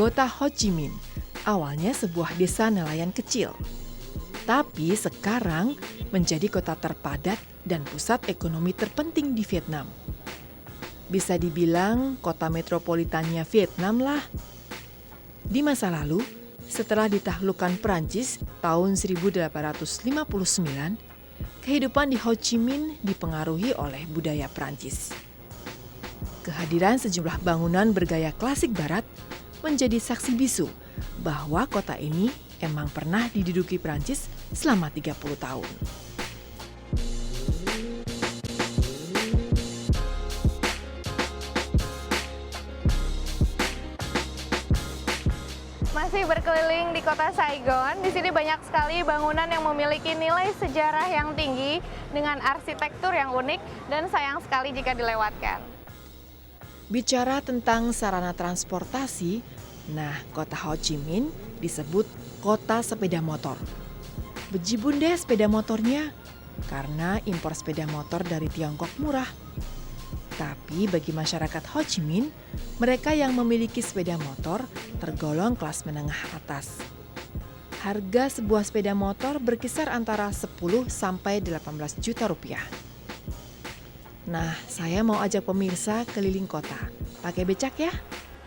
Kota Ho Chi Minh awalnya sebuah desa nelayan kecil, tapi sekarang menjadi kota terpadat dan pusat ekonomi terpenting di Vietnam. Bisa dibilang kota metropolitannya Vietnam lah. Di masa lalu, setelah ditaklukkan Prancis tahun 1859, kehidupan di Ho Chi Minh dipengaruhi oleh budaya Prancis. Kehadiran sejumlah bangunan bergaya klasik barat menjadi saksi bisu bahwa kota ini emang pernah diduduki Prancis selama 30 tahun. Masih berkeliling di kota Saigon, di sini banyak sekali bangunan yang memiliki nilai sejarah yang tinggi dengan arsitektur yang unik dan sayang sekali jika dilewatkan. Bicara tentang sarana transportasi, nah kota Ho Chi Minh disebut kota sepeda motor. Bejibun deh sepeda motornya, karena impor sepeda motor dari Tiongkok murah. Tapi bagi masyarakat Ho Chi Minh, mereka yang memiliki sepeda motor tergolong kelas menengah atas. Harga sebuah sepeda motor berkisar antara 10 sampai 18 juta rupiah. Nah, saya mau ajak pemirsa keliling kota. Pakai becak ya?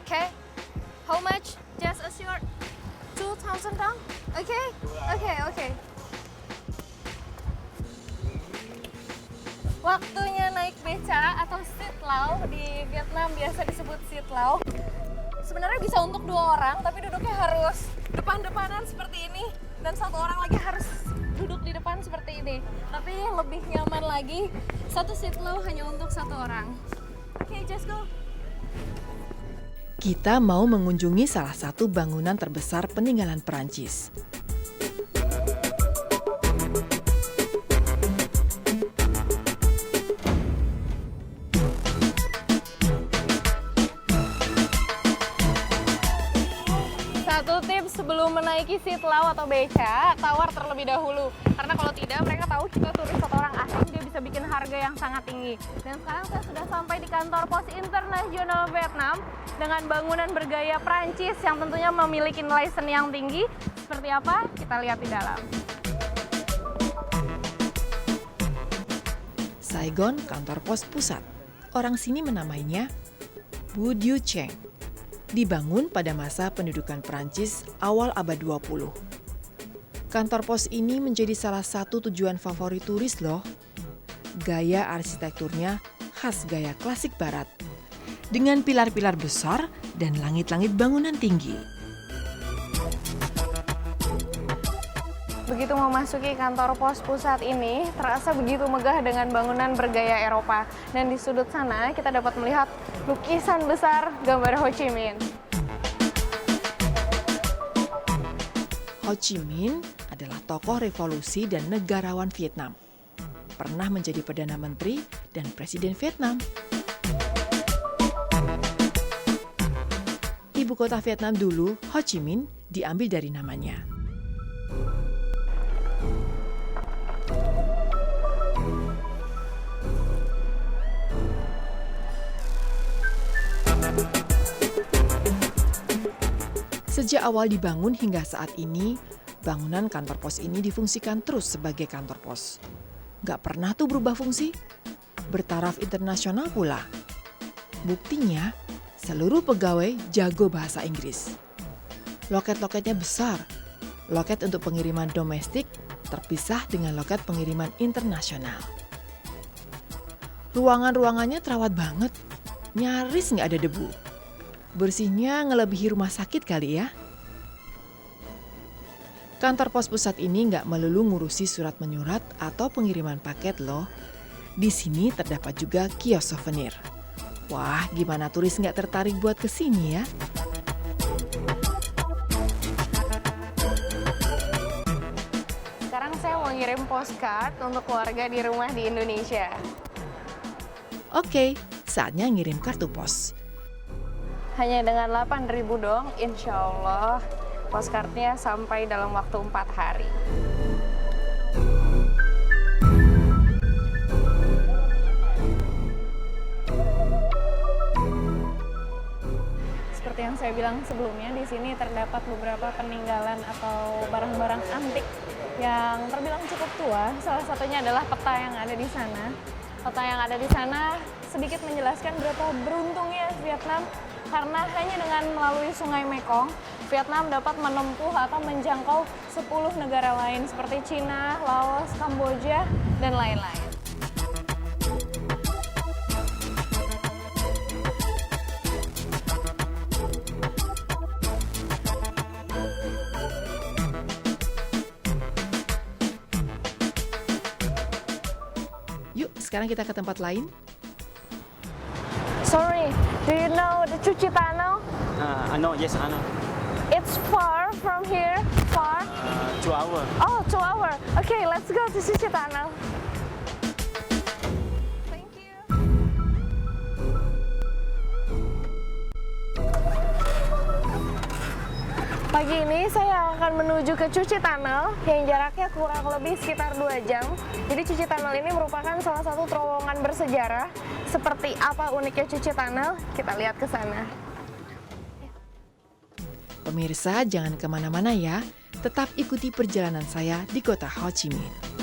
Okay, how much? Just a short 2,000 dong? Okay. Waktunya naik beca atau sitlau, di Vietnam biasa disebut sitlau. Sebenarnya bisa untuk 2 orang, tapi duduknya harus depan-depanan seperti ini. Dan 1 orang lagi harus duduk di depan seperti ini. Tapi lebih nyaman lagi, 1 sitlau hanya untuk 1 orang. Oke, just go. Kita mau mengunjungi salah satu bangunan terbesar peninggalan Perancis. Satu tips sebelum menaiki sitlau atau beca, tawar terlebih dahulu. Karena kalau tidak, mereka tahu kita turis atau orang asing, dia bisa bikin harga yang sangat tinggi. Dan sekarang saya sudah sampai di kantor pos internasional Vietnam dengan bangunan bergaya Prancis yang tentunya memiliki nilai seni yang tinggi. Seperti apa? Kita lihat di dalam. Saigon, kantor pos pusat. Orang sini menamainya Bu Dieu Cheng. Dibangun pada masa pendudukan Prancis awal abad 20. Kantor pos ini menjadi salah satu tujuan favorit turis loh. Gaya arsitekturnya khas gaya klasik barat, dengan pilar-pilar besar dan langit-langit bangunan tinggi. Begitu memasuki kantor pos pusat ini, terasa begitu megah dengan bangunan bergaya Eropa. Dan di sudut sana kita dapat melihat lukisan besar gambar Ho Chi Minh. Ho Chi Minh adalah tokoh revolusi dan negarawan Vietnam. Pernah menjadi Perdana Menteri dan Presiden Vietnam. Ibu kota Vietnam dulu, Ho Chi Minh, diambil dari namanya. Sejak awal dibangun hingga saat ini, bangunan kantor pos ini difungsikan terus sebagai kantor pos. Gak pernah tuh berubah fungsi, bertaraf internasional pula. Buktinya, seluruh pegawai jago bahasa Inggris. Loket-loketnya besar, loket untuk pengiriman domestik terpisah dengan loket pengiriman internasional. Ruangan-ruangannya terawat banget, nyaris gak ada debu. Bersihnya ngelebihi rumah sakit kali ya. Kantor pos pusat ini nggak melulu ngurusi surat menyurat atau pengiriman paket loh. Di sini terdapat juga kios souvenir. Wah, gimana turis nggak tertarik buat kesini ya? Sekarang saya mau ngirim postcard untuk keluarga di rumah di Indonesia. Oke, saatnya ngirim kartu pos. Hanya dengan 8.000 dong, insya Allah postcardnya sampai dalam waktu 4 hari. Seperti yang saya bilang bilang sebelumnya, di sini terdapat beberapa peninggalan atau barang-barang antik yang terbilang cukup tua. Salah satunya adalah peta yang ada di sana. Peta yang ada di sana sedikit menjelaskan berapa beruntungnya Vietnam karena hanya dengan melalui Sungai Mekong, Vietnam dapat menempuh atau menjangkau 10 negara lain seperti Cina, Laos, Kamboja, dan lain-lain. Yuk, sekarang kita ke tempat lain. Sorry, do you know the Cuci Tunnel? I know, yes, I know. It's far from here, far. 2 hours. Oh, 2 hours. Okay, let's go to Cuci Tunnel. Thank you. Pagi ini saya akan menuju ke Cuci Tunnel yang jaraknya kurang lebih sekitar 2 jam. Jadi Cuci Tunnel ini merupakan salah satu terowongan bersejarah. Seperti apa uniknya Cuci Tunnel? Kita lihat ke sana. Pemirsa, jangan kemana-mana ya. Tetap ikuti perjalanan saya di kota Ho Chi Minh.